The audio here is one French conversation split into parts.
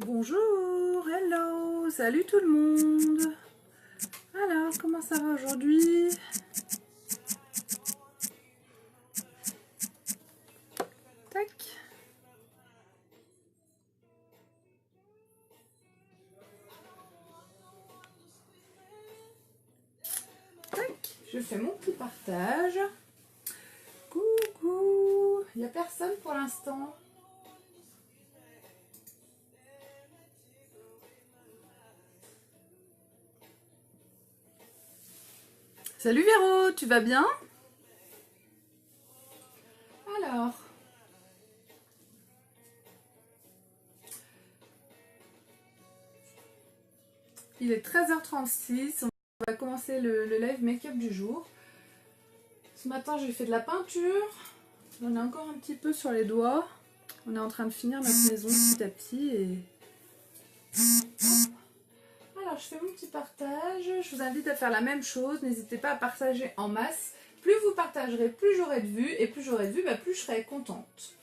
Bonjour, hello, salut tout le monde. Alors, comment ça va aujourd'hui? Tac. Tac, je fais mon petit partage. Coucou, il n'y a personne pour l'instant. Salut Véro, tu vas bien? Alors, il est 13h36, on va commencer le live make-up du jour. Ce matin j'ai fait de la peinture, j'en ai encore un petit peu sur les doigts. On est en train de finir notre maison petit à petit et... Alors, je fais mon petit partage. Je vous invite à faire la même chose. N'hésitez pas à partager en masse. Plus vous partagerez, plus j'aurai de vues. Et plus j'aurai de vues, plus je serai contente.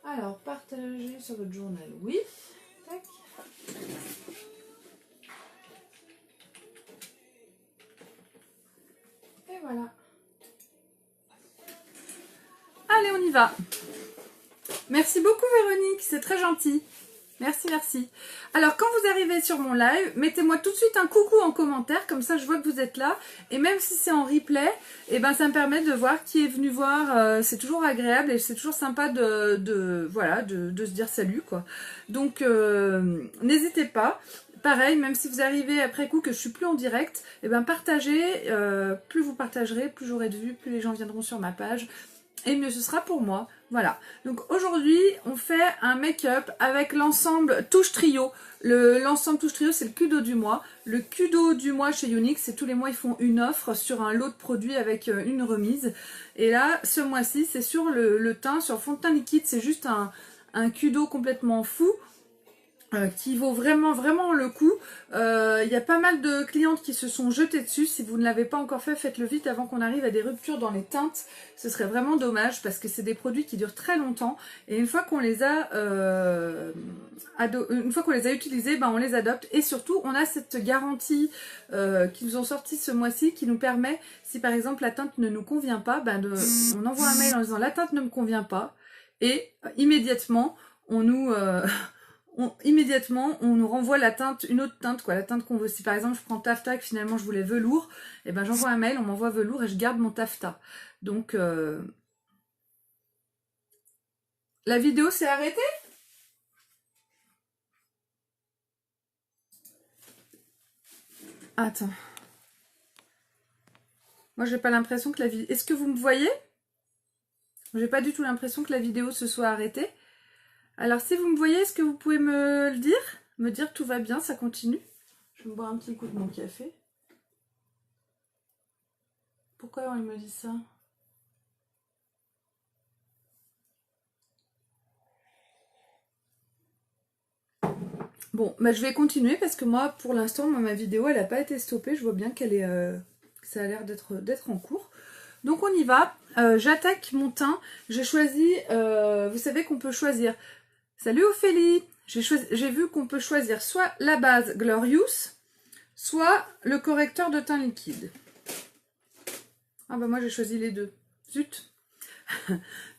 Alors, partager sur votre journal, oui. Tac. Et voilà. Allez, on y va. Merci beaucoup Véronique, c'est très gentil. Merci, merci. Alors, quand vous arrivez sur mon live, mettez-moi tout de suite un coucou en commentaire, comme ça je vois que vous êtes là. Et même si c'est en replay, eh ben, ça me permet de voir qui est venu voir. C'est toujours agréable et c'est toujours sympa de se dire salut, quoi. Donc, n'hésitez pas. Pareil, même si vous arrivez après coup que je suis plus en direct, eh ben, partagez. Plus vous partagerez, plus j'aurai de vues, plus les gens viendront sur ma page. Et mieux ce sera pour moi. Voilà. Donc aujourd'hui, on fait un make-up avec l'ensemble Touche Trio. L'ensemble Touche Trio, c'est le Kudo du mois. Le Kudo du mois chez Younix, c'est tous les mois, ils font une offre sur un lot de produits avec une remise. Et là, ce mois-ci, c'est sur le teint, sur fond de teint liquide. C'est juste un Kudo complètement fou. Qui vaut vraiment le coup. Il y a pas mal de clientes qui se sont jetées dessus. Si vous ne l'avez pas encore fait, faites-le vite avant qu'on arrive à des ruptures dans les teintes. Ce serait vraiment dommage parce que c'est des produits qui durent très longtemps et une fois qu'on les a utilisés, on les adopte et surtout on a cette garantie qu'ils nous ont sorti ce mois-ci qui nous permet, si par exemple la teinte ne nous convient pas, on envoie un mail en disant la teinte ne me convient pas et immédiatement on nous nous renvoie la teinte, une autre teinte, quoi, la teinte qu'on veut. Si par exemple je prends taffetas et que finalement je voulais velours, et ben j'envoie un mail, on m'envoie velours et je garde mon taffetas. Donc la vidéo s'est arrêtée? Attends. Moi j'ai pas l'impression que la vidéo... Est-ce que vous me voyez? J'ai pas du tout l'impression que la vidéo se soit arrêtée. Alors si vous me voyez, est-ce que vous pouvez me le dire? Me dire que tout va bien, ça continue? Je vais me boire un petit coup de mon café. Pourquoi on me dit ça? Bon, je vais continuer parce que moi, pour l'instant, ma vidéo, elle n'a pas été stoppée. Je vois bien qu'elle est, ça a l'air d'être en cours. Donc on y va. J'attaque mon teint. J'ai choisi, vous savez qu'on peut choisir... Salut Ophélie! J'ai vu qu'on peut choisir soit la base Glorious, soit le correcteur de teint liquide. Ah bah moi j'ai choisi les deux. Zut!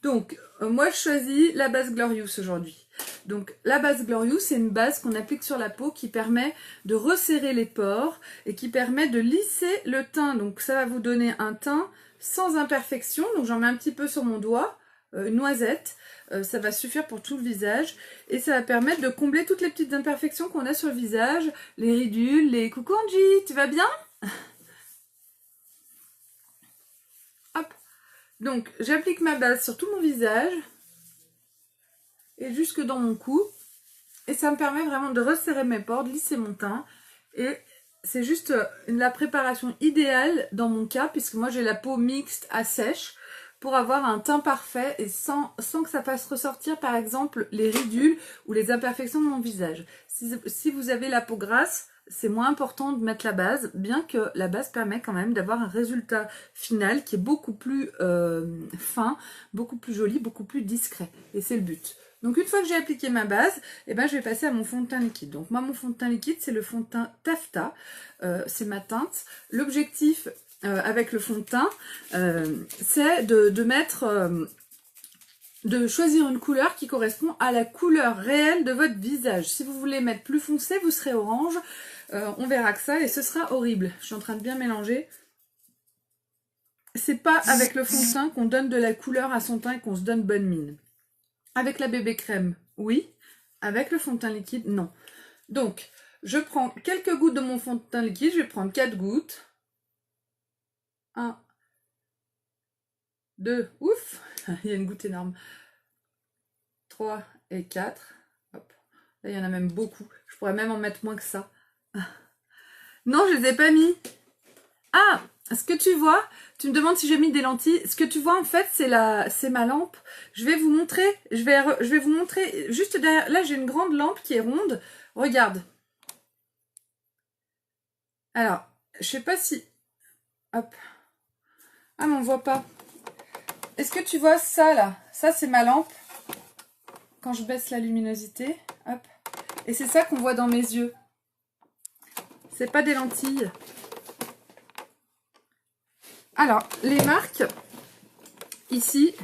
Donc moi je choisis la base Glorious aujourd'hui. Donc la base Glorious, c'est une base qu'on applique sur la peau qui permet de resserrer les pores et qui permet de lisser le teint. Donc ça va vous donner un teint sans imperfection. Donc j'en mets un petit peu sur mon doigt, une noisette. Ça va suffire pour tout le visage et ça va permettre de combler toutes les petites imperfections qu'on a sur le visage, les ridules, les... Coucou Angie, tu vas bien? Hop. Donc j'applique ma base sur tout mon visage et jusque dans mon cou et ça me permet vraiment de resserrer mes pores, de lisser mon teint et c'est juste la préparation idéale dans mon cas puisque moi j'ai la peau mixte à sèche pour avoir un teint parfait et sans que ça fasse ressortir par exemple les ridules ou les imperfections de mon visage. Si vous avez la peau grasse, c'est moins important de mettre la base, bien que la base permet quand même d'avoir un résultat final qui est beaucoup plus fin, beaucoup plus joli, beaucoup plus discret. Et c'est le but. Donc une fois que j'ai appliqué ma base, eh ben, je vais passer à mon fond de teint liquide. Donc moi mon fond de teint liquide c'est le fond de teint Taffeta, c'est ma teinte. L'objectif avec le fond de teint c'est de choisir une couleur qui correspond à la couleur réelle de votre visage. Si vous voulez mettre plus foncé, vous serez orange, on verra que ça et ce sera horrible. Je suis en train de bien mélanger. C'est pas avec le fond de teint qu'on donne de la couleur à son teint et qu'on se donne bonne mine. Avec la bébé crème, oui. Avec le fond de teint liquide, non. Donc, je prends quelques gouttes de mon fond de teint liquide. Je vais prendre 4 gouttes. 1, 2, ouf, il y a une goutte énorme. 3 et 4. Hop. Là, il y en a même beaucoup. Je pourrais même en mettre moins que ça. Non, je les ai pas mis. Ah, ce que tu vois, tu me demandes si j'ai mis des lentilles. Ce que tu vois en fait, c'est ma lampe. Je vais vous montrer. Je vais vous montrer juste derrière. Là, j'ai une grande lampe qui est ronde. Regarde. Alors, je sais pas si. Hop. Ah, mais on voit pas. Est-ce que tu vois ça là? Ça, c'est ma lampe. Quand je baisse la luminosité. Hop. Et c'est ça qu'on voit dans mes yeux. C'est pas des lentilles. Alors, les marques, ici,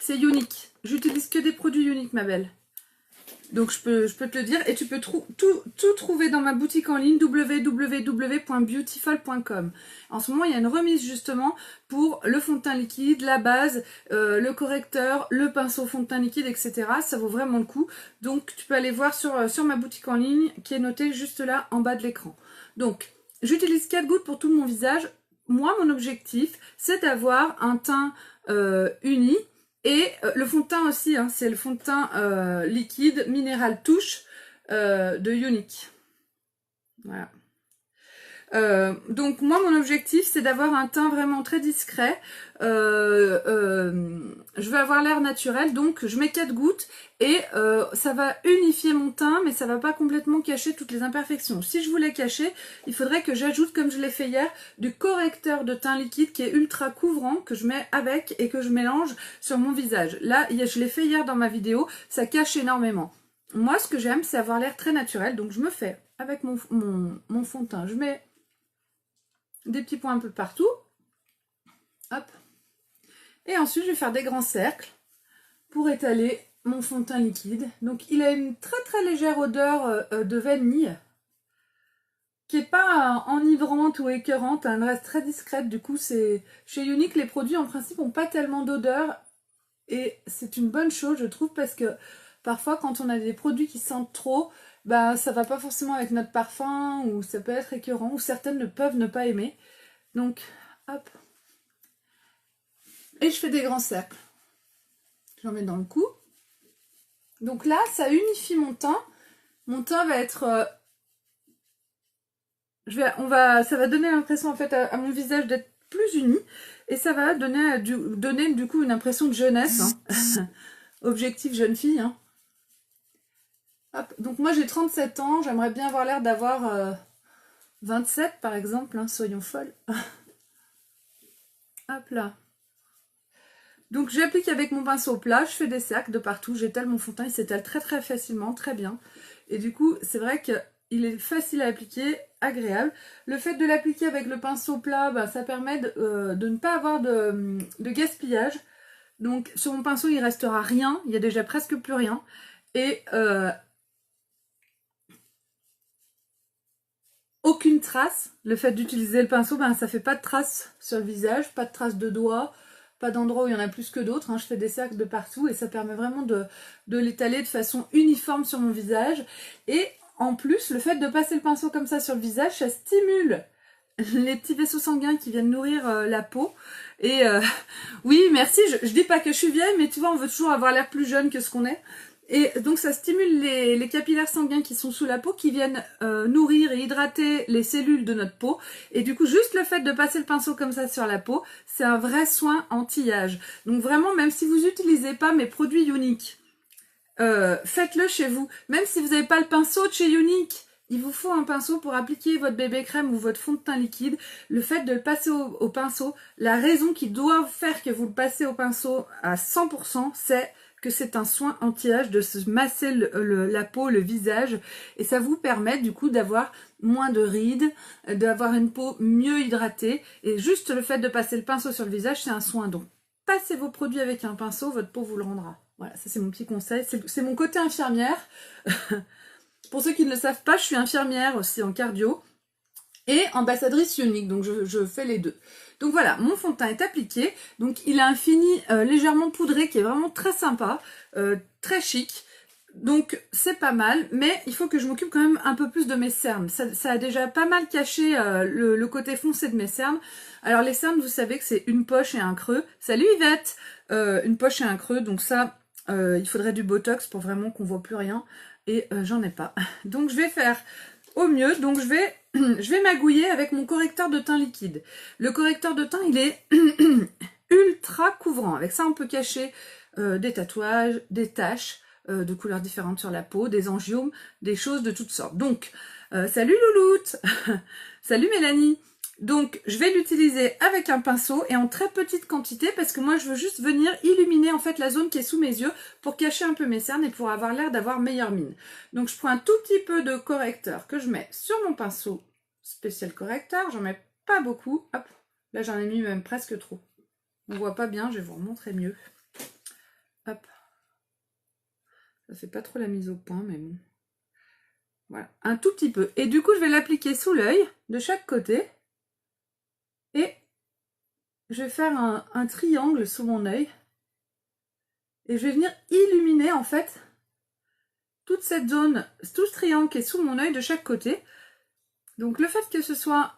c'est Younique. J'utilise que des produits Younique, ma belle. Donc, je peux te le dire. Et tu peux tout trouver dans ma boutique en ligne, www.beautiful.com. En ce moment, il y a une remise, justement, pour le fond de teint liquide, la base, le correcteur, le pinceau fond de teint liquide, etc. Ça vaut vraiment le coup. Donc, tu peux aller voir sur ma boutique en ligne, qui est notée juste là, en bas de l'écran. Donc, j'utilise 4 gouttes pour tout mon visage. Moi, mon objectif, c'est d'avoir un teint uni. Et le fond de teint aussi, hein, c'est le fond de teint liquide Minéral Touche de Younique. Voilà. Donc moi, mon objectif, c'est d'avoir un teint vraiment très discret. Je veux avoir l'air naturel, donc je mets 4 gouttes et ça va unifier mon teint, mais ça va pas complètement cacher toutes les imperfections. Si je voulais cacher, il faudrait que j'ajoute, comme je l'ai fait hier, du correcteur de teint liquide qui est ultra couvrant, que je mets avec et que je mélange sur mon visage. Là, je l'ai fait hier dans ma vidéo, ça cache énormément. Moi, ce que j'aime, c'est avoir l'air très naturel, donc je me fais avec mon fond de teint, je mets des petits points un peu partout. Hop. Et ensuite, je vais faire des grands cercles pour étaler mon fond de teint liquide. Donc, il a une très très légère odeur de vanille qui n'est pas enivrante ou écœurante. Elle reste très discrète. Du coup, chez Younique, les produits en principe n'ont pas tellement d'odeur. Et c'est une bonne chose, je trouve, parce que parfois, quand on a des produits qui sentent trop, bah, ça va pas forcément avec notre parfum, ou ça peut être écœurant, ou certaines peuvent ne pas aimer. Donc, hop. Et je fais des grands cercles. J'en mets dans le cou. Donc là, ça unifie mon teint. Mon teint va être... ça va donner l'impression en fait à mon visage d'être plus uni. Et ça va donner du coup une impression de jeunesse. Hein. Objectif jeune fille. Hein. Hop. Donc moi j'ai 37 ans. J'aimerais bien avoir l'air d'avoir 27 par exemple. Hein, soyons folles. Hop là. Donc j'applique avec mon pinceau plat, je fais des cercles de partout, j'étale mon fond de teint, il s'étale très très facilement, très bien. Et du coup, c'est vrai qu'il est facile à appliquer, agréable. Le fait de l'appliquer avec le pinceau plat, bah, ça permet de ne pas avoir de gaspillage. Donc sur mon pinceau, il ne restera rien, il y a déjà presque plus rien. Et aucune trace. Le fait d'utiliser le pinceau, ben, ça ne fait pas de traces sur le visage, pas de traces de doigts. Pas d'endroit où il y en a plus que d'autres, hein. Je fais des cercles de partout et ça permet vraiment de l'étaler de façon uniforme sur mon visage. Et en plus, le fait de passer le pinceau comme ça sur le visage, ça stimule les petits vaisseaux sanguins qui viennent nourrir la peau. Et oui, merci, je dis pas que je suis vieille, mais tu vois, on veut toujours avoir l'air plus jeune que ce qu'on est. Et donc ça stimule les capillaires sanguins qui sont sous la peau, qui viennent nourrir et hydrater les cellules de notre peau. Et du coup, juste le fait de passer le pinceau comme ça sur la peau, c'est un vrai soin anti-âge. Donc vraiment, même si vous n'utilisez pas mes produits Younique, faites-le chez vous. Même si vous n'avez pas le pinceau de chez Younique, il vous faut un pinceau pour appliquer votre bébé crème ou votre fond de teint liquide. Le fait de le passer au pinceau, la raison qui doit faire que vous le passez au pinceau à 100%, c'est que c'est un soin anti-âge, de se masser la peau, le visage, et ça vous permet du coup d'avoir moins de rides, d'avoir une peau mieux hydratée, et juste le fait de passer le pinceau sur le visage, c'est un soin. Donc passez vos produits avec un pinceau, votre peau vous le rendra. Voilà, ça c'est mon petit conseil, c'est mon côté infirmière. Pour ceux qui ne le savent pas, je suis infirmière aussi en cardio et ambassadrice ionique, donc je fais les deux. Donc voilà, mon fond de teint est appliqué, donc il a un fini légèrement poudré qui est vraiment très sympa, très chic. Donc c'est pas mal, mais il faut que je m'occupe quand même un peu plus de mes cernes. Ça a déjà pas mal caché le côté foncé de mes cernes. Alors les cernes, vous savez que c'est une poche et un creux. Salut Yvette. Une poche et un creux, donc ça, il faudrait du botox pour vraiment qu'on voit plus rien. Et j'en ai pas. Donc je vais faire au mieux. Donc je vais magouiller avec mon correcteur de teint liquide. Le correcteur de teint, il est ultra couvrant. Avec ça, on peut cacher des tatouages, des taches de couleurs différentes sur la peau, des angiomes, des choses de toutes sortes. Donc, salut Louloute. Salut Mélanie. Donc, je vais l'utiliser avec un pinceau et en très petite quantité parce que moi, je veux juste venir illuminer en fait la zone qui est sous mes yeux pour cacher un peu mes cernes et pour avoir l'air d'avoir meilleure mine. Donc, je prends un tout petit peu de correcteur que je mets sur mon pinceau spécial correcteur. J'en mets pas beaucoup. Hop, là, j'en ai mis même presque trop. On voit pas bien, je vais vous remontrer mieux. Hop. Ça fait pas trop la mise au point, mais bon. Voilà, un tout petit peu. Et du coup, je vais l'appliquer sous l'œil de chaque côté. Et je vais faire un triangle sous mon œil. Et je vais venir illuminer en fait toute cette zone, tout ce triangle qui est sous mon œil de chaque côté. Donc le fait que ce soit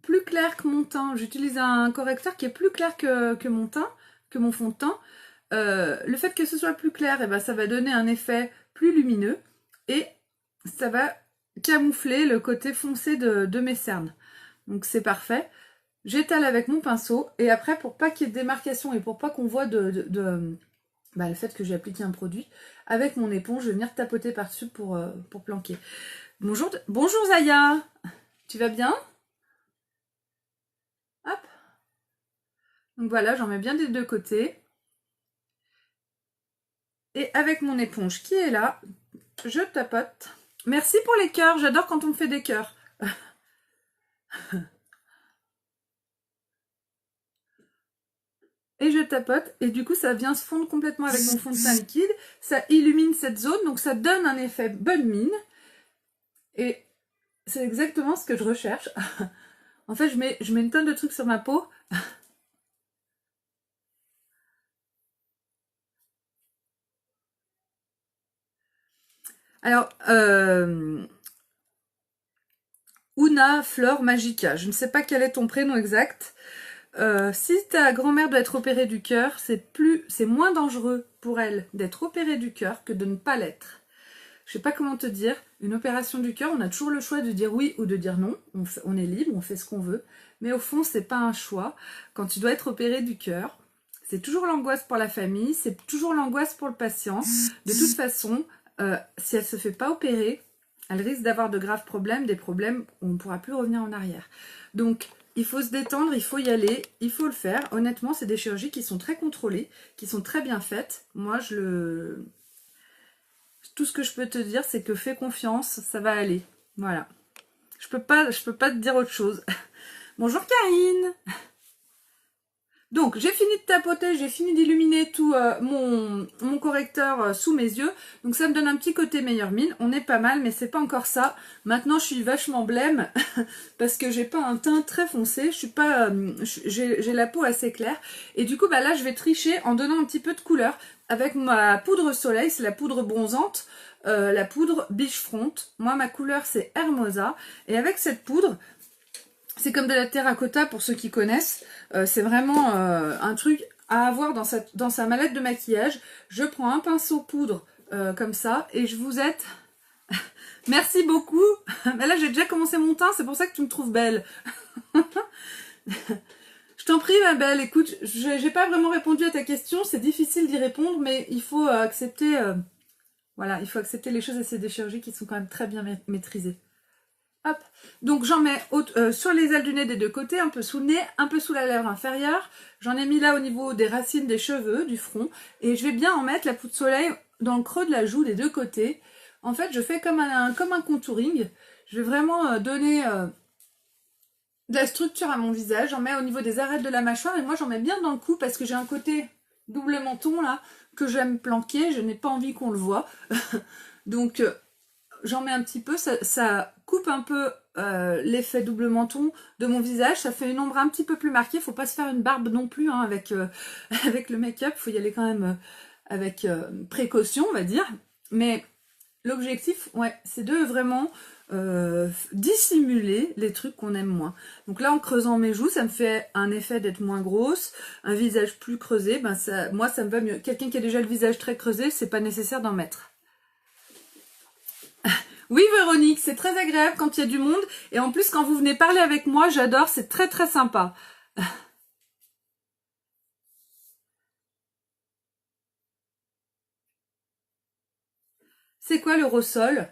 plus clair que mon teint, j'utilise un correcteur qui est plus clair que mon teint, que mon fond de teint. Le fait que ce soit plus clair, et ben, ça va donner un effet plus lumineux. Et ça va camoufler le côté foncé de mes cernes. Donc c'est parfait. J'étale avec mon pinceau et après pour pas qu'il y ait de démarcation et pour pas qu'on voit le fait que j'ai appliqué un produit, avec mon éponge je vais venir tapoter par-dessus pour planquer. Bonjour Zaya, tu vas bien? Hop. Donc voilà, j'en mets bien des deux côtés. Et avec mon éponge qui est là, je tapote. Merci pour les cœurs, j'adore quand on me fait des cœurs. Et je tapote, et du coup ça vient se fondre complètement avec mon fond de teint liquide, ça illumine cette zone, donc ça donne un effet bonne mine, et c'est exactement ce que je recherche. En fait, je mets une tonne de trucs sur ma peau. Alors, Una Fleur Magica, je ne sais pas quel est ton prénom exact. Si ta grand-mère doit être opérée du cœur, c'est moins dangereux pour elle d'être opérée du cœur que de ne pas l'être. Je sais pas comment te dire, une opération du cœur, on a toujours le choix de dire oui ou de dire non. On est libre, on fait ce qu'on veut. Mais au fond, c'est pas un choix. Quand tu dois être opéré du cœur, c'est toujours l'angoisse pour la famille, c'est toujours l'angoisse pour le patient. De toute façon, si elle se fait pas opérer, elle risque d'avoir de graves problèmes, des problèmes où on ne pourra plus revenir en arrière. Donc, il faut se détendre, il faut y aller, il faut le faire. Honnêtement, c'est des chirurgies qui sont très contrôlées, qui sont très bien faites. Moi, tout ce que je peux te dire, c'est que fais confiance, ça va aller. Voilà. Je peux pas te dire autre chose. Bonjour Karine. Donc, j'ai fini de tapoter, j'ai fini d'illuminer tout mon correcteur sous mes yeux. Donc, ça me donne un petit côté meilleure mine. On est pas mal, mais c'est pas encore ça. Maintenant, je suis vachement blême parce que j'ai pas un teint très foncé. Je suis pas, j'ai la peau assez claire. Et du coup, bah là, je vais tricher en donnant un petit peu de couleur avec ma poudre soleil. C'est la poudre bronzante, la poudre Beachfront. Moi, ma couleur, c'est Hermosa. Et avec cette poudre, c'est comme de la terracotta pour ceux qui connaissent. C'est vraiment un truc à avoir dans sa mallette de maquillage. Je prends un pinceau poudre comme ça et je vous aide. Merci beaucoup. Mais là, j'ai déjà commencé mon teint, c'est pour ça que tu me trouves belle. Je t'en prie, ma belle. Écoute, j'ai pas vraiment répondu à ta question. C'est difficile d'y répondre, mais il faut accepter... voilà, il faut accepter les choses et c'est des chirurgies qui sont quand même très bien maîtrisées. Hop. Donc j'en mets sur les ailes du nez des deux côtés, un peu sous le nez, un peu sous la lèvre inférieure. J'en ai mis là au niveau des racines des cheveux, du front. Et je vais bien en mettre la poudre soleil dans le creux de la joue des deux côtés. En fait, je fais comme un contouring. Je vais vraiment donner de la structure à mon visage. J'en mets au niveau des arêtes de la mâchoire. Et moi, j'en mets bien dans le cou parce que j'ai un côté double menton là que j'aime planquer. Je n'ai pas envie qu'on le voit. Donc... j'en mets un petit peu, ça coupe un peu l'effet double menton de mon visage, ça fait une ombre un petit peu plus marquée, faut pas se faire une barbe non plus hein, avec, avec le make-up, faut y aller quand même avec précaution on va dire, mais l'objectif ouais, c'est de vraiment dissimuler les trucs qu'on aime moins. Donc là en creusant mes joues, ça me fait un effet d'être moins grosse, un visage plus creusé, ben moi ça me va mieux. Quelqu'un qui a déjà le visage très creusé, c'est pas nécessaire d'en mettre. Oui Véronique, c'est très agréable quand il y a du monde et en plus quand vous venez parler avec moi, j'adore, c'est très très sympa. C'est quoi le ressol?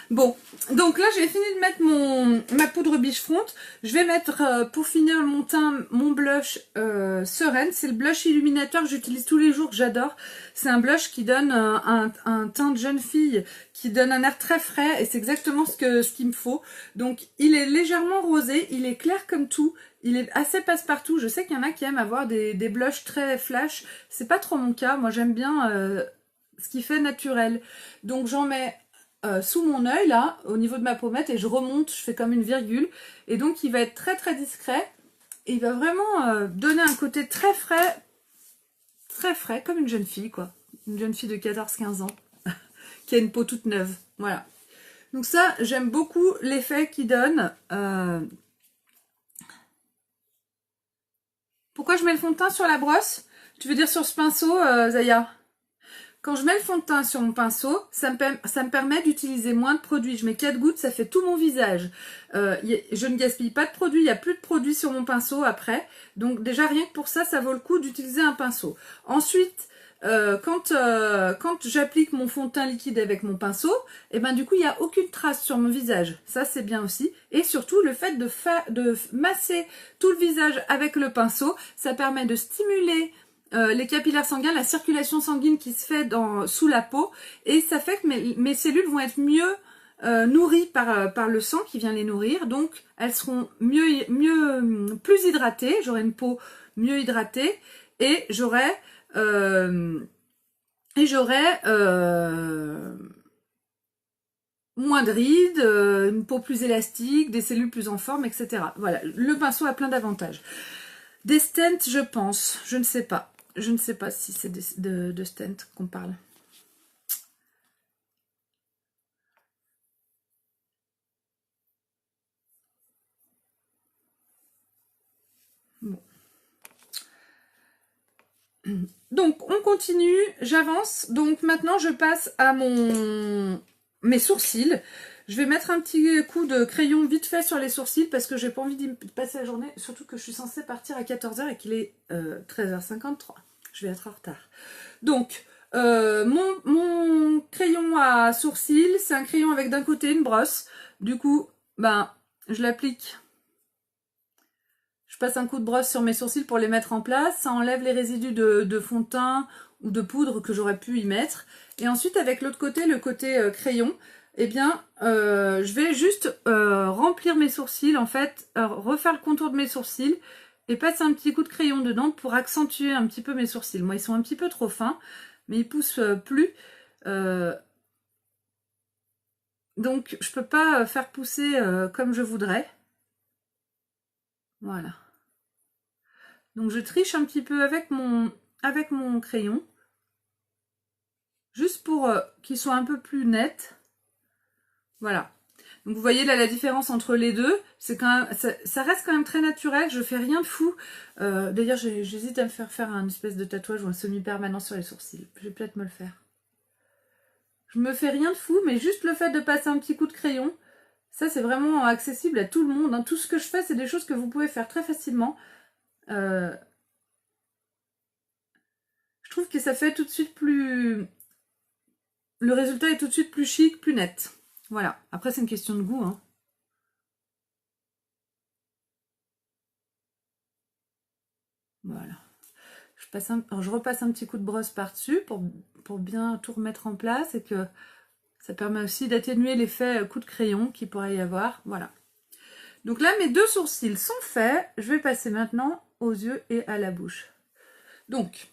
Bon, donc là j'ai fini de mettre ma poudre biche front. Je vais mettre pour finir mon teint, mon blush Sereine. C'est le blush illuminateur que j'utilise tous les jours, que j'adore. C'est un blush qui donne un teint de jeune fille, qui donne un air très frais et c'est exactement ce qu'il me faut. Donc il est légèrement rosé, il est clair comme tout. Il est assez passe-partout. Je sais qu'il y en a qui aiment avoir des blushs très flash. C'est pas trop mon cas. Moi j'aime bien ce qui fait naturel. Donc j'en mets sous mon œil là, au niveau de ma pommette et je remonte, je fais comme une virgule et donc il va être très très discret et il va vraiment donner un côté très frais, comme une jeune fille quoi, une jeune fille de 14-15 ans qui a une peau toute neuve, voilà. Donc ça, j'aime beaucoup l'effet qu'il donne. Pourquoi je mets le fond de teint sur la brosse? Tu veux dire sur ce pinceau, Zaya? Quand je mets le fond de teint sur mon pinceau, ça me permet d'utiliser moins de produits. Je mets 4 gouttes, ça fait tout mon visage. Je ne gaspille pas de produits, il n'y a plus de produits sur mon pinceau après. Donc déjà rien que pour ça, ça vaut le coup d'utiliser un pinceau. Ensuite, quand j'applique mon fond de teint liquide avec mon pinceau, et ben du coup il n'y a aucune trace sur mon visage. Ça c'est bien aussi. Et surtout le fait de masser tout le visage avec le pinceau, ça permet de stimuler les capillaires sanguins, la circulation sanguine qui se fait sous la peau, et ça fait que mes cellules vont être mieux nourries par le sang qui vient les nourrir, donc elles seront plus hydratées, j'aurai une peau mieux hydratée, et j'aurai moins de rides, une peau plus élastique, des cellules plus en forme, etc. Voilà, le pinceau a plein d'avantages. Des stents, je pense, je ne sais pas. Je ne sais pas si c'est de stent qu'on parle. Bon. Donc, on continue, j'avance. Donc, maintenant, je passe à mes sourcils. Je vais mettre un petit coup de crayon vite fait sur les sourcils parce que j'ai pas envie d'y passer la journée. Surtout que je suis censée partir à 14 h et qu'il est 13 h 53. Je vais être en retard. Donc, mon crayon à sourcils, c'est un crayon avec d'un côté une brosse. Du coup, ben, je l'applique. Je passe un coup de brosse sur mes sourcils pour les mettre en place. Ça enlève les résidus de fond de teint ou de poudre que j'aurais pu y mettre. Et ensuite, avec l'autre côté, le côté crayon, eh bien, je vais juste remplir mes sourcils, en fait, refaire le contour de mes sourcils et passer un petit coup de crayon dedans pour accentuer un petit peu mes sourcils. Moi, ils sont un petit peu trop fins, mais ils poussent plus. Donc, je peux pas faire pousser comme je voudrais. Voilà. Donc, je triche un petit peu avec mon crayon. Juste pour qu'ils soient un peu plus nets. Voilà. Donc vous voyez là la différence entre les deux, c'est quand même, ça reste quand même très naturel, je fais rien de fou. D'ailleurs j'hésite à me faire un espèce de tatouage ou un semi-permanent sur les sourcils. Je vais peut-être me le faire. Je me fais rien de fou, mais juste le fait de passer un petit coup de crayon, ça c'est vraiment accessible à tout le monde. Hein. Tout ce que je fais, c'est des choses que vous pouvez faire très facilement. trouve que ça fait tout de suite plus... Le résultat est tout de suite plus chic, plus net. Voilà. Après, c'est une question de goût, hein. Voilà. Je repasse un petit coup de brosse par-dessus pour bien tout remettre en place et que ça permet aussi d'atténuer l'effet coup de crayon qu'il pourrait y avoir. Voilà. Donc là, mes deux sourcils sont faits. Je vais passer maintenant aux yeux et à la bouche. Donc,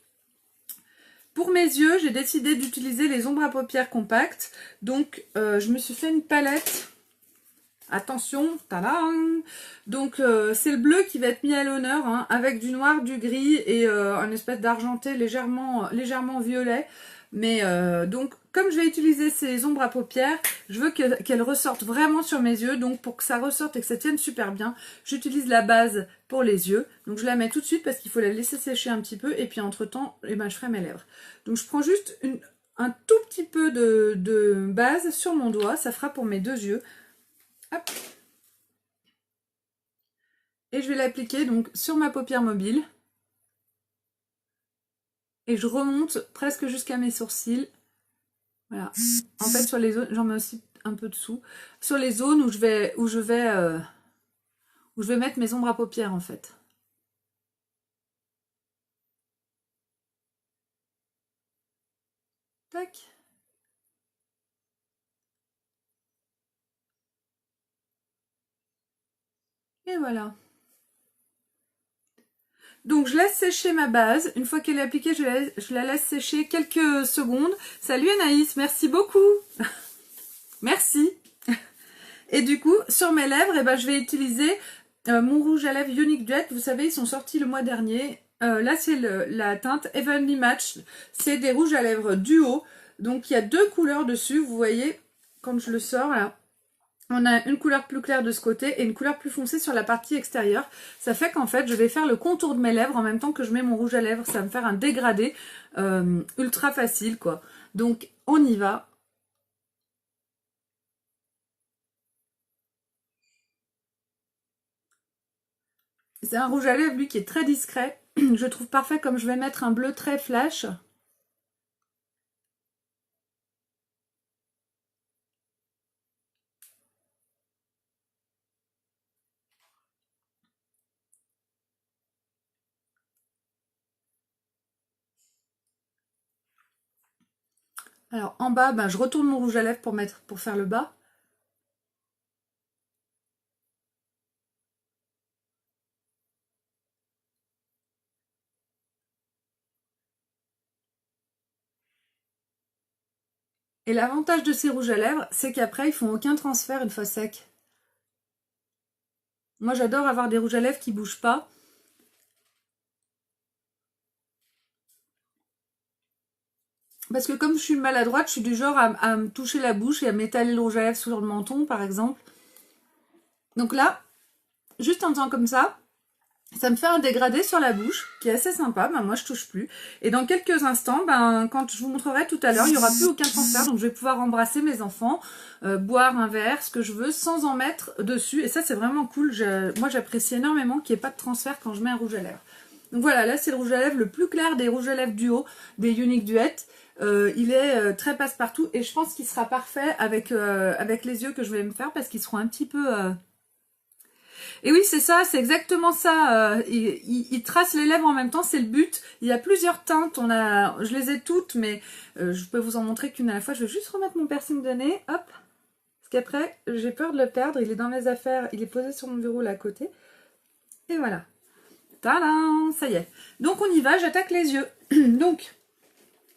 pour mes yeux, j'ai décidé d'utiliser les ombres à paupières compactes. Donc, je me suis fait une palette. Attention, tadam! Donc, c'est le bleu qui va être mis à l'honneur, hein, avec du noir, du gris et un espèce d'argenté légèrement violet. Mais donc, comme je vais utiliser ces ombres à paupières, je veux qu'elles ressortent vraiment sur mes yeux. Donc, pour que ça ressorte et que ça tienne super bien, j'utilise la base pour les yeux. Donc, je la mets tout de suite parce qu'il faut la laisser sécher un petit peu. Et puis, entre-temps, eh ben, je ferai mes lèvres. Donc, je prends juste un tout petit peu de base sur mon doigt. Ça fera pour mes deux yeux. Hop. Et je vais l'appliquer donc sur ma paupière mobile. Et je remonte presque jusqu'à mes sourcils. Voilà. En fait, sur les zones, j'en mets aussi un peu dessous. Sur les zones où je vais mettre mes ombres à paupières, en fait. Tac. Et voilà. Donc je laisse sécher ma base. Une fois qu'elle est appliquée, je la laisse sécher quelques secondes. Salut Anaïs, merci beaucoup. Merci. Et du coup, sur mes lèvres, eh ben, je vais utiliser mon rouge à lèvres Unique Duet. Vous savez, ils sont sortis le mois dernier. Là, c'est la teinte Evenly Match. C'est des rouges à lèvres duo. Donc, il y a deux couleurs dessus. Vous voyez, quand je le sors, là, on a une couleur plus claire de ce côté et une couleur plus foncée sur la partie extérieure. Ça fait qu'en fait, je vais faire le contour de mes lèvres en même temps que je mets mon rouge à lèvres. Ça va me faire un dégradé ultra facile, quoi. Donc, on y va. C'est un rouge à lèvres, lui, qui est très discret. Je trouve parfait comme je vais mettre un bleu très flash. Alors, en bas, ben, je retourne mon rouge à lèvres pour faire le bas. Et l'avantage de ces rouges à lèvres, c'est qu'après, ils font aucun transfert une fois secs. Moi, j'adore avoir des rouges à lèvres qui bougent pas. Parce que comme je suis maladroite, je suis du genre à me toucher la bouche et à m'étaler le rouge à lèvres sur le menton, par exemple. Donc là, juste en faisant comme ça me fait un dégradé sur la bouche qui est assez sympa. Ben, moi, je touche plus. Et dans quelques instants, ben, quand je vous montrerai tout à l'heure, il n'y aura plus aucun transfert. Donc, je vais pouvoir embrasser mes enfants, boire un verre, ce que je veux, sans en mettre dessus. Et ça, c'est vraiment cool. Moi, j'apprécie énormément qu'il n'y ait pas de transfert quand je mets un rouge à lèvres. Donc voilà, là, c'est le rouge à lèvres le plus clair des rouges à lèvres duo, des Unique Duet. Il est très passe-partout et je pense qu'il sera parfait avec les yeux que je vais me faire parce qu'ils seront un petit peu... Et oui, c'est ça, c'est exactement ça. Il trace les lèvres en même temps, c'est le but. Il y a plusieurs teintes, je les ai toutes, mais je peux vous en montrer qu'une à la fois. Je vais juste remettre mon piercing de nez, hop. Parce qu'après, j'ai peur de le perdre, il est dans mes affaires, il est posé sur mon bureau là à côté. Et voilà. Tadam, ça y est. Donc on y va, j'attaque les yeux. Donc,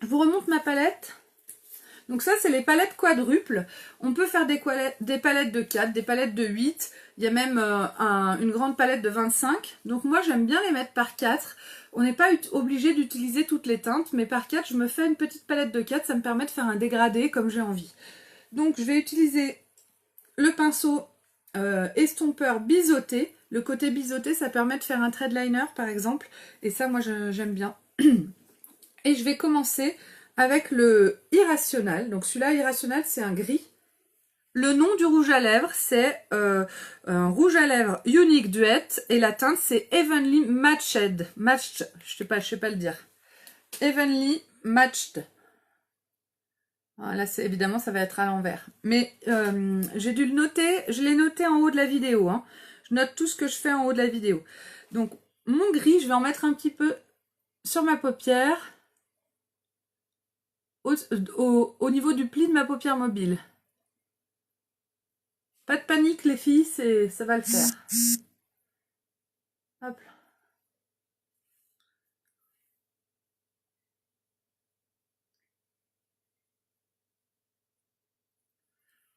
je vous remonte ma palette. Donc ça, c'est les palettes quadruples. On peut faire des palettes de 4, des palettes de 8. Il y a même une grande palette de 25. Donc moi, j'aime bien les mettre par 4. On n'est pas obligé d'utiliser toutes les teintes, mais par 4, je me fais une petite palette de 4. Ça me permet de faire un dégradé comme j'ai envie. Donc je vais utiliser le pinceau estompeur biseauté. Le côté biseauté, ça permet de faire un thread liner par exemple. Et ça, moi, j'aime bien. Et je vais commencer avec le Irrational. Donc celui-là, Irrational, c'est un gris. Le nom du rouge à lèvres, c'est un rouge à lèvres Unique Duet. Et la teinte, c'est Evenly Matched. Matched, je sais pas le dire. Evenly Matched. Là, évidemment, ça va être à l'envers. Mais j'ai dû le noter, je l'ai noté en haut de la vidéo. Hein. Je note tout ce que je fais en haut de la vidéo. Donc, mon gris, je vais en mettre un petit peu sur ma paupière, au niveau du pli de ma paupière mobile. Pas de panique, les filles, ça va le faire. Hop là.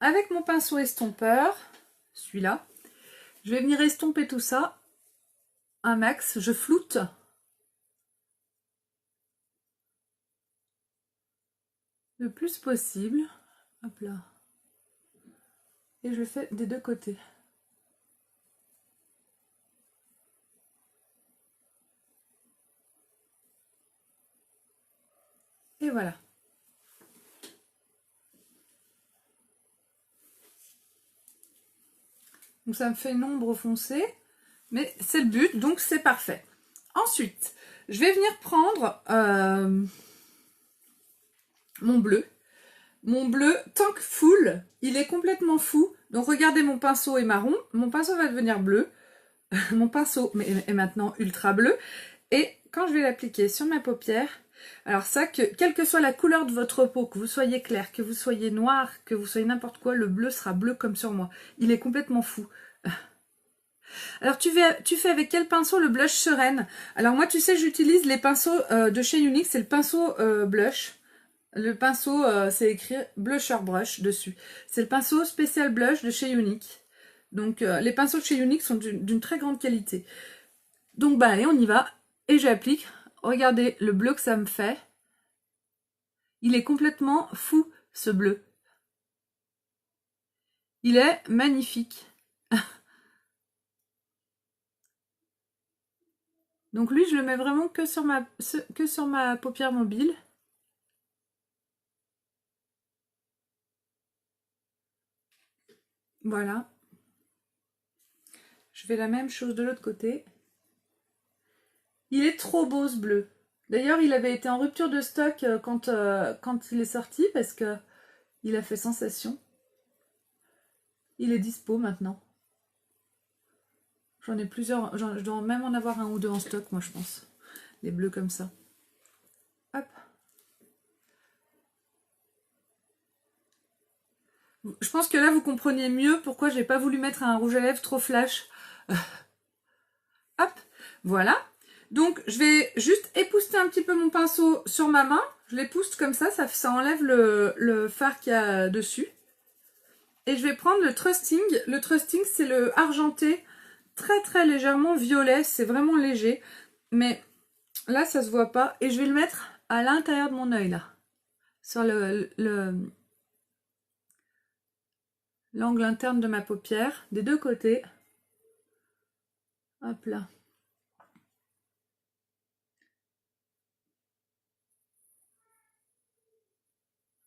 Avec mon pinceau estompeur, celui-là, je vais venir estomper tout ça un max. Je floute. Le plus possible. Hop là. Et je le fais des deux côtés. Et voilà. Donc ça me fait une ombre foncée, mais c'est le but, donc c'est parfait. Ensuite, je vais venir prendre mon bleu. Mon bleu, tant que full, il est complètement fou. Donc regardez, mon pinceau est marron, mon pinceau va devenir bleu. Mon pinceau est maintenant ultra bleu. Et quand je vais l'appliquer sur ma paupière, alors ça, quelle que soit la couleur de votre peau, que vous soyez clair, que vous soyez noir, que vous soyez n'importe quoi, le bleu sera bleu comme sur moi. Il est complètement fou. Alors tu fais avec quel pinceau le blush sereine? Alors moi tu sais, j'utilise les pinceaux de chez Younique, c'est le pinceau blush. Le pinceau, c'est écrit Blusher Brush dessus. C'est le pinceau spécial blush de chez Younique. Donc les pinceaux de chez Younique sont d'une très grande qualité. Donc bah allez, on y va. Et j'applique. Regardez le bleu que ça me fait. Il est complètement fou, ce bleu. Il est magnifique. Donc lui, je le mets vraiment que sur ma paupière mobile. Voilà. Je fais la même chose de l'autre côté. Il est trop beau ce bleu. D'ailleurs, il avait été en rupture de stock quand il est sorti parce que il a fait sensation. Il est dispo maintenant. J'en ai plusieurs, je dois même en avoir un ou deux en stock, moi je pense. Les bleus comme ça. Hop. Je pense que là vous comprenez mieux pourquoi j'ai pas voulu mettre un rouge à lèvres trop flash. Hop, voilà. Donc je vais juste épousseter un petit peu mon pinceau sur ma main. Je l'épousseté comme ça enlève le fard qu'il y a dessus. Et je vais prendre le Trusting. Le Trusting, c'est le argenté, très très légèrement violet. C'est vraiment léger. Mais là, ça se voit pas. Et je vais le mettre à l'intérieur de mon œil, là. Sur l'angle interne de ma paupière, des deux côtés. Hop là.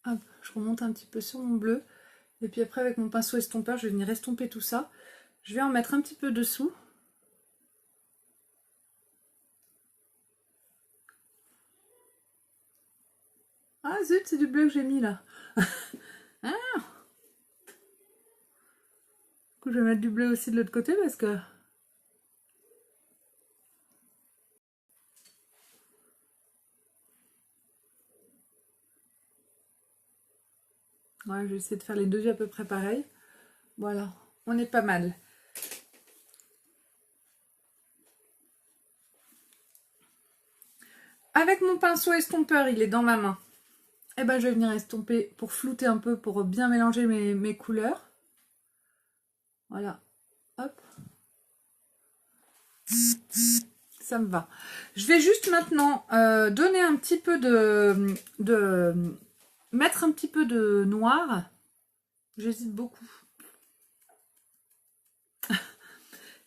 Hop, je remonte un petit peu sur mon bleu. Et puis après, avec mon pinceau estompeur, je vais venir estomper tout ça. Je vais en mettre un petit peu dessous. Ah zut, c'est du bleu que j'ai mis là. Ah, du coup, je vais mettre du bleu aussi de l'autre côté parce que... Ouais, je vais essayer de faire les deux yeux à peu près pareil. Voilà, on est pas mal. Avec mon pinceau estompeur, il est dans ma main. Et ben, je vais venir estomper pour flouter un peu, pour bien mélanger mes couleurs. Voilà, hop. Ça me va. Je vais juste maintenant donner un petit peu mettre un petit peu de noir. J'hésite beaucoup.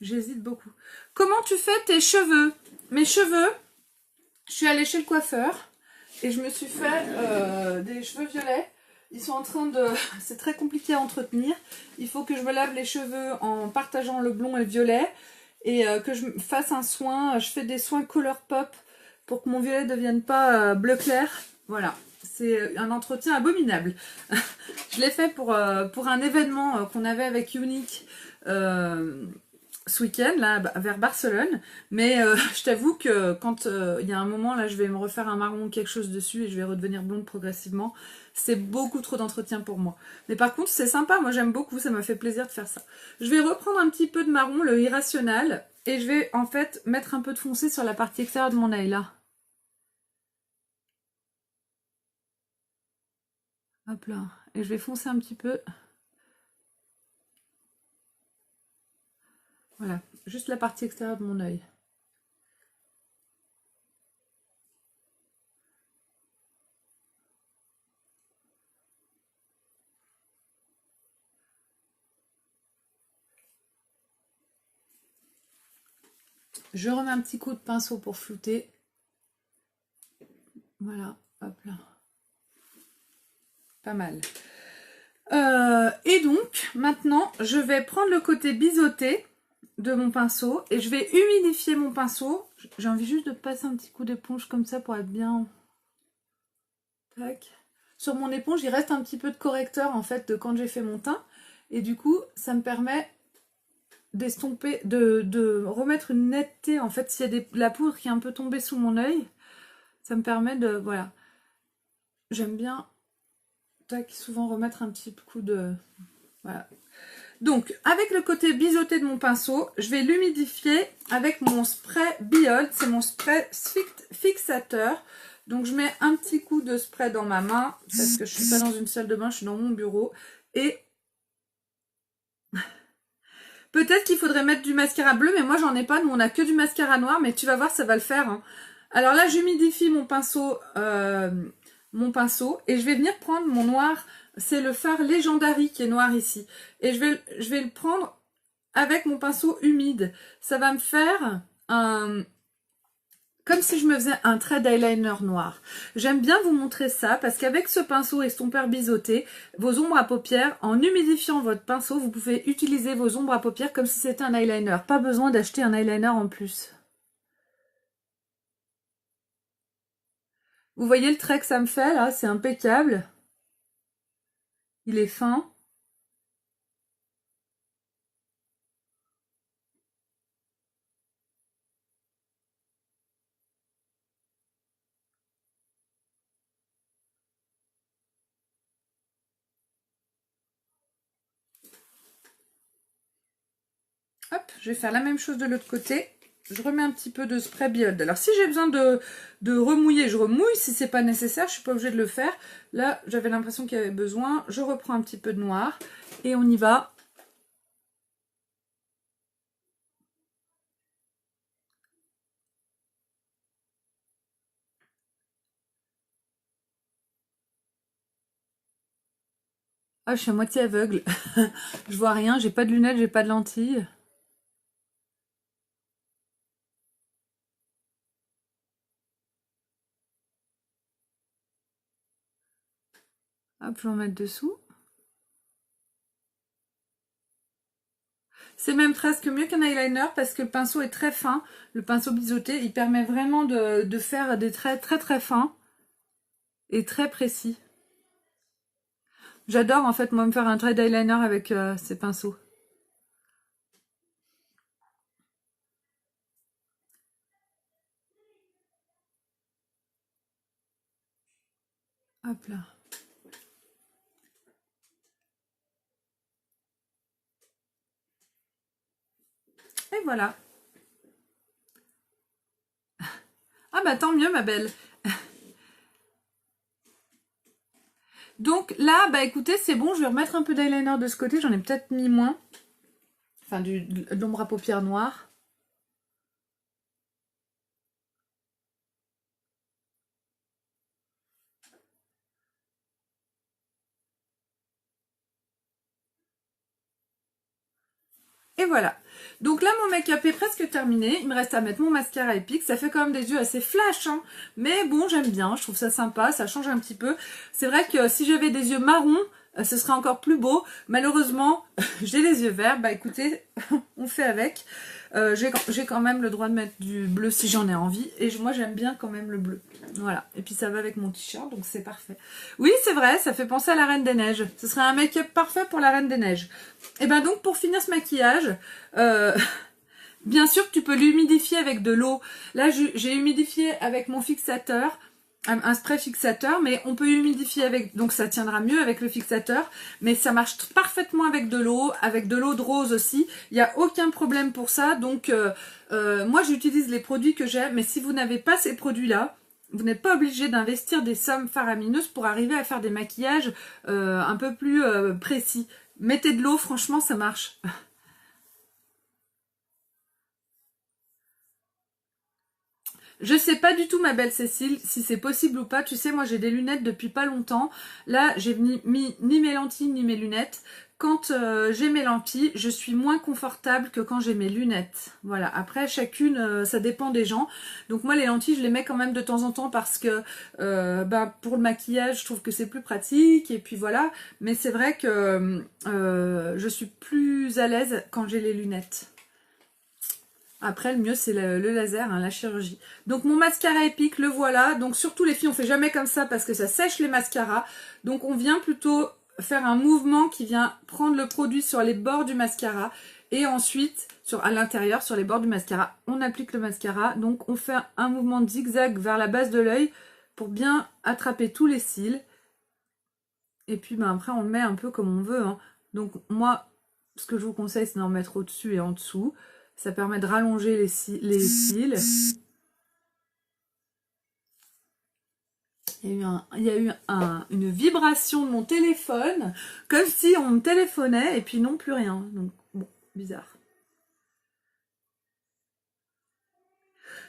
J'hésite beaucoup. Comment tu fais tes cheveux? Mes cheveux, je suis allée chez le coiffeur et je me suis fait des cheveux violets. Ils sont en train de... C'est très compliqué à entretenir. Il faut que je me lave les cheveux en partageant le blond et le violet. Et que je fasse un soin. Je fais des soins Color Pop pour que mon violet ne devienne pas bleu clair. Voilà, c'est un entretien abominable. Je l'ai fait pour un événement qu'on avait avec Unique ce week-end, là, vers Barcelone. Mais je t'avoue que quand il y a un moment, là, je vais me refaire un marron ou quelque chose dessus et je vais redevenir blonde progressivement. C'est beaucoup trop d'entretien pour moi. Mais par contre, c'est sympa. Moi, j'aime beaucoup. Ça m'a fait plaisir de faire ça. Je vais reprendre un petit peu de marron, le irrationnel. Et je vais, en fait, mettre un peu de foncé sur la partie extérieure de mon œil, là. Hop là. Et je vais foncer un petit peu. Voilà. Juste la partie extérieure de mon œil. Je remets un petit coup de pinceau pour flouter. Voilà, hop là. Pas mal. Et donc, maintenant, je vais prendre le côté biseauté de mon pinceau et je vais humidifier mon pinceau. J'ai envie juste de passer un petit coup d'éponge comme ça pour être bien... Tac. Sur mon éponge, il reste un petit peu de correcteur en fait de quand j'ai fait mon teint. Et du coup, ça me permet d'estomper, de remettre une netteté. En fait, s'il y a de la poudre qui est un peu tombée sous mon œil, ça me permet de... Voilà. J'aime bien... Tac, souvent remettre un petit coup de... Voilà. Donc, avec le côté biseauté de mon pinceau, je vais l'humidifier avec mon spray Biold. C'est mon spray fixateur. Donc, je mets un petit coup de spray dans ma main, parce que je ne suis pas dans une salle de bain, je suis dans mon bureau. Et peut-être qu'il faudrait mettre du mascara bleu, mais moi, j'en ai pas. Nous, on a que du mascara noir, mais tu vas voir, ça va le faire. Hein. Alors là, j'humidifie mon pinceau, et je vais venir prendre mon noir. C'est le fard Legendary qui est noir ici. Et je vais le prendre avec mon pinceau humide. Ça va me faire un... Comme si je me faisais un trait d'eyeliner noir. J'aime bien vous montrer ça parce qu'avec ce pinceau estompeur biseauté, vos ombres à paupières, en humidifiant votre pinceau, vous pouvez utiliser vos ombres à paupières comme si c'était un eyeliner. Pas besoin d'acheter un eyeliner en plus. Vous voyez le trait que ça me fait là? C'est impeccable. Il est fin. Hop, je vais faire la même chose de l'autre côté. Je remets un petit peu de spray Biold. Alors si j'ai besoin de remouiller, je remouille. Si c'est pas nécessaire, je suis pas obligée de le faire. Là, j'avais l'impression qu'il y avait besoin. Je reprends un petit peu de noir et on y va. Ah, je suis à moitié aveugle. Je vois rien, j'ai pas de lunettes, j'ai pas de lentilles. Hop, je vais en mettre dessous. C'est même presque mieux qu'un eyeliner parce que le pinceau est très fin. Le pinceau biseauté, il permet vraiment de faire des traits très très fins et très précis. J'adore en fait moi me faire un trait d'eyeliner avec ces pinceaux. Hop là. Et voilà. Ah bah tant mieux ma belle. Donc là, bah écoutez, c'est bon, je vais remettre un peu d'eyeliner de ce côté, j'en ai peut-être mis moins. Enfin, de l'ombre à paupières noire. Et voilà. Donc là, mon make-up est presque terminé. Il me reste à mettre mon mascara épique. Ça fait quand même des yeux assez flash, hein. Mais bon, j'aime bien. Je trouve ça sympa. Ça change un petit peu. C'est vrai que si j'avais des yeux marrons, ce serait encore plus beau. Malheureusement, j'ai les yeux verts. Bah écoutez, on fait avec. J'ai quand même le droit de mettre du bleu si j'en ai envie. Et moi, j'aime bien quand même le bleu. Voilà. Et puis, ça va avec mon t-shirt, donc c'est parfait. Oui, c'est vrai, ça fait penser à la Reine des Neiges. Ce serait un make-up parfait pour la Reine des Neiges. Et ben donc, pour finir ce maquillage... bien sûr que tu peux l'humidifier avec de l'eau. Là, j'ai humidifié avec mon fixateur, un spray fixateur, mais on peut humidifier avec, donc ça tiendra mieux avec le fixateur, mais ça marche parfaitement avec de l'eau de rose aussi. Il n'y a aucun problème pour ça. Donc, moi, j'utilise les produits que j'ai, mais si vous n'avez pas ces produits-là, vous n'êtes pas obligé d'investir des sommes faramineuses pour arriver à faire des maquillages un peu plus précis. Mettez de l'eau, franchement, ça marche. Je sais pas du tout, ma belle Cécile, si c'est possible ou pas. Tu sais, moi j'ai des lunettes depuis pas longtemps. Là, j'ai mis ni mes lentilles ni mes lunettes. Quand j'ai mes lentilles, je suis moins confortable que quand j'ai mes lunettes. Voilà, après chacune, ça dépend des gens. Donc moi les lentilles, je les mets quand même de temps en temps parce que pour le maquillage, je trouve que c'est plus pratique. Et puis voilà, mais c'est vrai que je suis plus à l'aise quand j'ai les lunettes. Après, le mieux, c'est le laser, hein, la chirurgie. Donc, mon mascara épique, le voilà. Donc, surtout, les filles, on fait jamais comme ça parce que ça sèche les mascaras. Donc, on vient plutôt faire un mouvement qui vient prendre le produit sur les bords du mascara. Et ensuite, à l'intérieur, sur les bords du mascara, on applique le mascara. Donc, on fait un mouvement de zigzag vers la base de l'œil pour bien attraper tous les cils. Et puis, après, on le met un peu comme on veut, hein. Donc, moi, ce que je vous conseille, c'est d'en mettre au-dessus et en dessous. Ça permet de rallonger les cils. Il y a eu une vibration de mon téléphone, comme si on me téléphonait, et puis non, plus rien. Donc, bon, bizarre.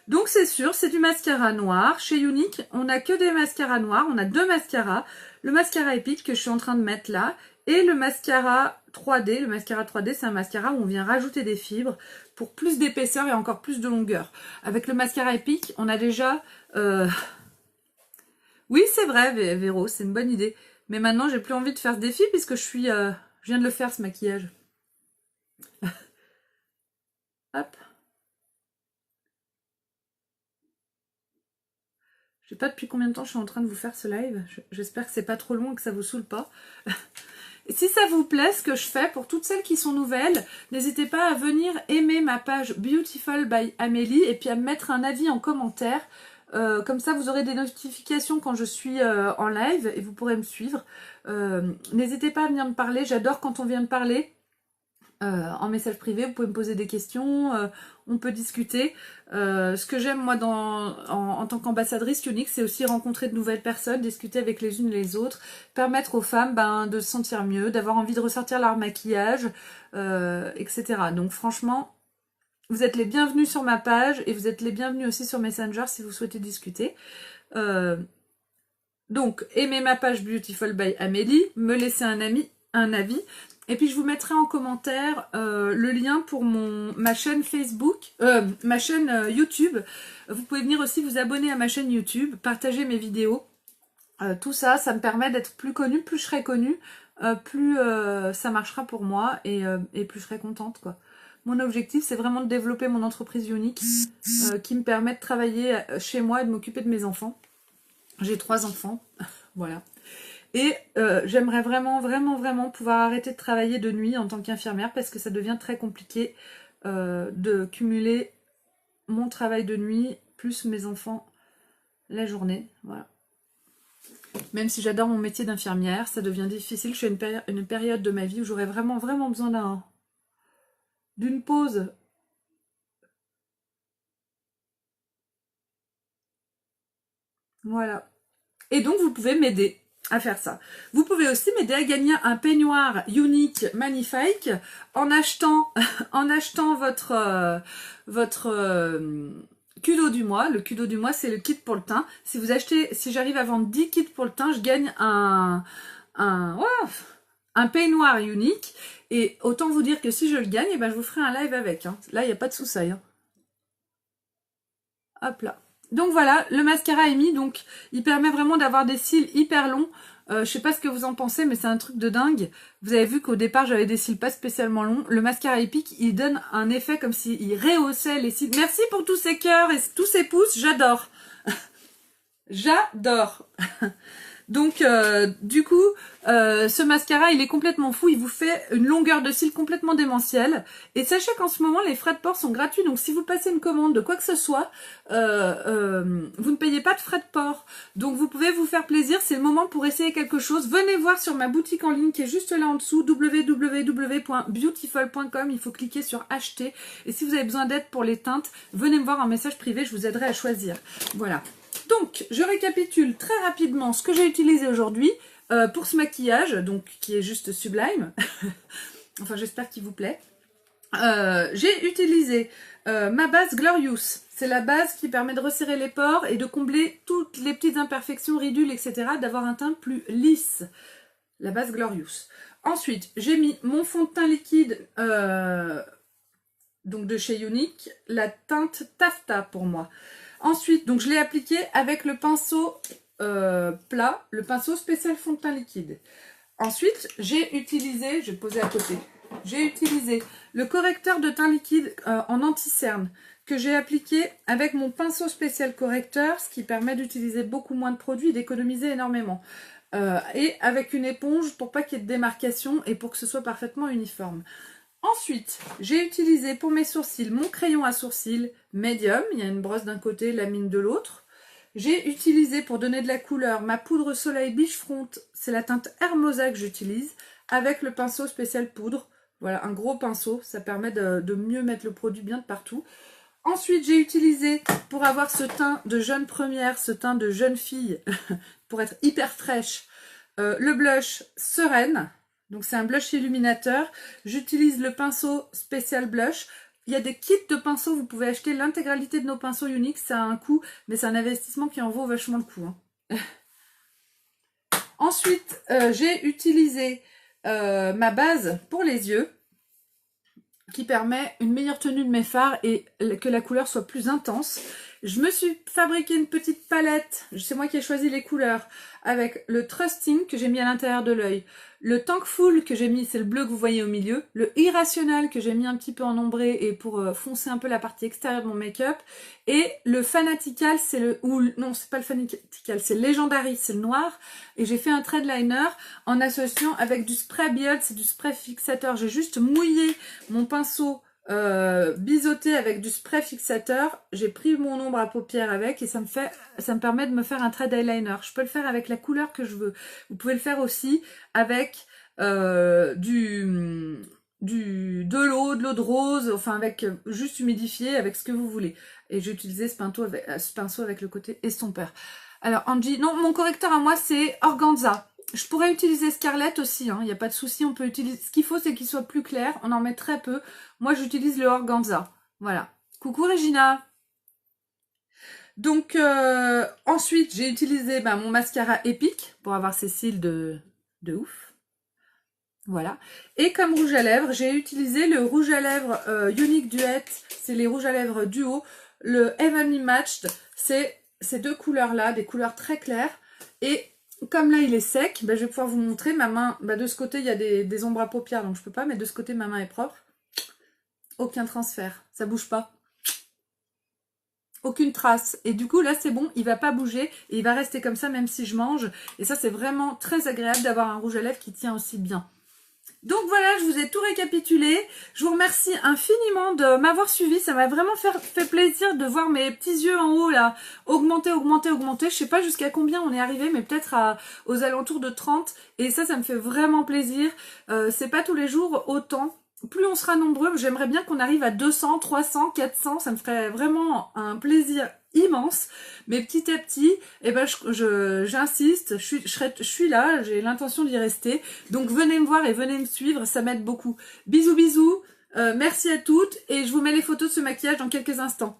Donc, c'est sûr, c'est du mascara noir. Chez Younique, on n'a que des mascaras noirs. On a deux mascaras. Le mascara épique que je suis en train de mettre là, et le mascara 3D. Le mascara 3D, c'est un mascara où on vient rajouter des fibres pour plus d'épaisseur et encore plus de longueur. Avec le mascara épique, on a déjà... Oui, c'est vrai, Véro, c'est une bonne idée. Mais maintenant, j'ai plus envie de faire ce défi puisque je viens de le faire, ce maquillage. Hop. Je sais pas depuis combien de temps je suis en train de vous faire ce live. J'espère que c'est pas trop long et que ça vous saoule pas. Et si ça vous plaît, ce que je fais, pour toutes celles qui sont nouvelles, n'hésitez pas à venir aimer ma page Beautiful by Amélie et puis à me mettre un avis en commentaire. Comme ça, vous aurez des notifications quand je suis en live et vous pourrez me suivre. N'hésitez pas à venir me parler. J'adore quand on vient me parler. En message privé, vous pouvez me poser des questions, on peut discuter. Ce que j'aime moi en tant qu'ambassadrice Younique, c'est aussi rencontrer de nouvelles personnes, discuter avec les unes et les autres, permettre aux femmes de se sentir mieux, d'avoir envie de ressortir leur maquillage, etc. Donc franchement, vous êtes les bienvenus sur ma page et vous êtes les bienvenus aussi sur Messenger si vous souhaitez discuter. Donc, aimez ma page Beautiful by Amélie, me laissez un avis. Et puis je vous mettrai en commentaire le lien pour ma chaîne Facebook, ma chaîne YouTube. Vous pouvez venir aussi vous abonner à ma chaîne YouTube, partager mes vidéos. Tout ça, ça me permet d'être plus connue. Plus je serai connue, plus ça marchera pour moi et plus je serai contente, quoi. Mon objectif, c'est vraiment de développer mon entreprise Younique qui me permet de travailler chez moi et de m'occuper de mes enfants. J'ai 3 enfants, voilà. Et j'aimerais vraiment pouvoir arrêter de travailler de nuit en tant qu'infirmière parce que ça devient très compliqué de cumuler mon travail de nuit plus mes enfants la journée. Voilà. Même si j'adore mon métier d'infirmière, ça devient difficile. Je suis à une période de ma vie où j'aurais vraiment besoin d'une pause. Voilà. Et donc vous pouvez m'aider à faire ça. Vous pouvez aussi m'aider à gagner un peignoir Younique magnifique en achetant votre Kudo du mois. Le Kudo du mois, c'est le kit pour le teint. Si j'arrive à vendre 10 kits pour le teint, je gagne un peignoir Younique. Et autant vous dire que si je le gagne, eh ben, je vous ferai un live avec. Hein. Là, il n'y a pas de soucis. Hein. Hop là. Donc voilà, le mascara est mis, donc il permet vraiment d'avoir des cils hyper longs. Je sais pas ce que vous en pensez, mais c'est un truc de dingue. Vous avez vu qu'au départ, j'avais des cils pas spécialement longs. Le mascara Epic, il donne un effet comme s'il rehaussait les cils. Merci pour tous ces cœurs et tous ces pouces, j'adore. J'adore. Donc, du coup, ce mascara, il est complètement fou. Il vous fait une longueur de cils complètement démentielle. Et sachez qu'en ce moment, les frais de port sont gratuits. Donc, si vous passez une commande de quoi que ce soit, vous ne payez pas de frais de port. Donc, vous pouvez vous faire plaisir. C'est le moment pour essayer quelque chose. Venez voir sur ma boutique en ligne qui est juste là en dessous, www.beautiful.com. Il faut cliquer sur acheter. Et si vous avez besoin d'aide pour les teintes, venez me voir en message privé. Je vous aiderai à choisir. Voilà. Donc, je récapitule très rapidement ce que j'ai utilisé aujourd'hui pour ce maquillage, donc qui est juste sublime. Enfin, j'espère qu'il vous plaît. J'ai utilisé ma base Glorious. C'est la base qui permet de resserrer les pores et de combler toutes les petites imperfections, ridules, etc. D'avoir un teint plus lisse. La base Glorious. Ensuite, j'ai mis mon fond de teint liquide donc de chez Unique, la teinte Taffeta pour moi. Ensuite, donc je l'ai appliqué avec le pinceau plat, le pinceau spécial fond de teint liquide. Ensuite, j'ai utilisé, je vais poser à côté, j'ai utilisé le correcteur de teint liquide en anti-cerne que j'ai appliqué avec mon pinceau spécial correcteur, ce qui permet d'utiliser beaucoup moins de produits et d'économiser énormément. Et avec une éponge pour pas qu'il y ait de démarcation et pour que ce soit parfaitement uniforme. Ensuite, j'ai utilisé pour mes sourcils mon crayon à sourcils médium. Il y a une brosse d'un côté, la mine de l'autre. J'ai utilisé pour donner de la couleur ma poudre soleil Beachfront. C'est la teinte Hermosa que j'utilise avec le pinceau spécial poudre. Voilà, un gros pinceau. Ça permet de mieux mettre le produit bien de partout. Ensuite, j'ai utilisé pour avoir ce teint de jeune première, ce teint de jeune fille, pour être hyper fraîche, le blush Sereine. Donc c'est un blush illuminateur. J'utilise le pinceau spécial blush. Il y a des kits de pinceaux, vous pouvez acheter l'intégralité de nos pinceaux uniques. Ça a un coût, mais c'est un investissement qui en vaut vachement le coup. Hein. Ensuite, j'ai utilisé ma base pour les yeux, qui permet une meilleure tenue de mes fards et que la couleur soit plus intense. Je me suis fabriqué une petite palette, c'est moi qui ai choisi les couleurs, avec le Trusting que j'ai mis à l'intérieur de l'œil, le Thankful que j'ai mis, c'est le bleu que vous voyez au milieu, le Irrational que j'ai mis un petit peu en ombré et pour foncer un peu la partie extérieure de mon make-up, et le Fanatical, c'est le, ou non c'est pas le Fanatical, c'est le Legendary, c'est le noir, et j'ai fait un thread liner en associant avec du spray beard, c'est du spray fixateur, j'ai juste mouillé mon pinceau biseauté avec du spray fixateur, j'ai pris mon ombre à paupières avec et ça me permet de me faire un trait eyeliner. Je peux le faire avec la couleur que je veux. Vous pouvez le faire aussi avec de l'eau de rose, enfin avec juste humidifié, avec ce que vous voulez. Et j'ai utilisé ce pinceau avec le côté estompeur. Alors Angie, non, mon correcteur à moi c'est Organza. Je pourrais utiliser Scarlett aussi, il n'y a pas de souci, on peut utiliser. Ce qu'il faut, c'est qu'il soit plus clair, on en met très peu. Moi, j'utilise le Organza. Voilà. Coucou Regina. Donc, ensuite, j'ai utilisé mon mascara Epic pour avoir ces cils de ouf. Voilà. Et comme rouge à lèvres, j'ai utilisé le rouge à lèvres Unique Duet. C'est les rouges à lèvres duo. Le Heavenly Matched, c'est ces deux couleurs-là, des couleurs très claires. Et comme là il est sec, je vais pouvoir vous montrer ma main. De ce côté il y a des ombres à paupières donc je peux pas, mais de ce côté ma main est propre. Aucun transfert, ça bouge pas. Aucune trace. Et du coup là c'est bon, il va pas bouger et il va rester comme ça même si je mange. Et ça c'est vraiment très agréable d'avoir un rouge à lèvres qui tient aussi bien. Donc voilà, je vous ai tout récapitulé. Je vous remercie infiniment de m'avoir suivi. Ça m'a vraiment fait plaisir de voir mes petits yeux en haut là augmenter. Je sais pas jusqu'à combien on est arrivé, mais peut-être aux alentours de 30. Et ça me fait vraiment plaisir. C'est pas tous les jours autant. Plus on sera nombreux, j'aimerais bien qu'on arrive à 200, 300, 400. Ça me ferait vraiment un plaisir immense, mais petit à petit, j'insiste, je suis là, j'ai l'intention d'y rester, donc venez me voir et venez me suivre, ça m'aide beaucoup. Bisous, merci à toutes, et je vous mets les photos de ce maquillage dans quelques instants.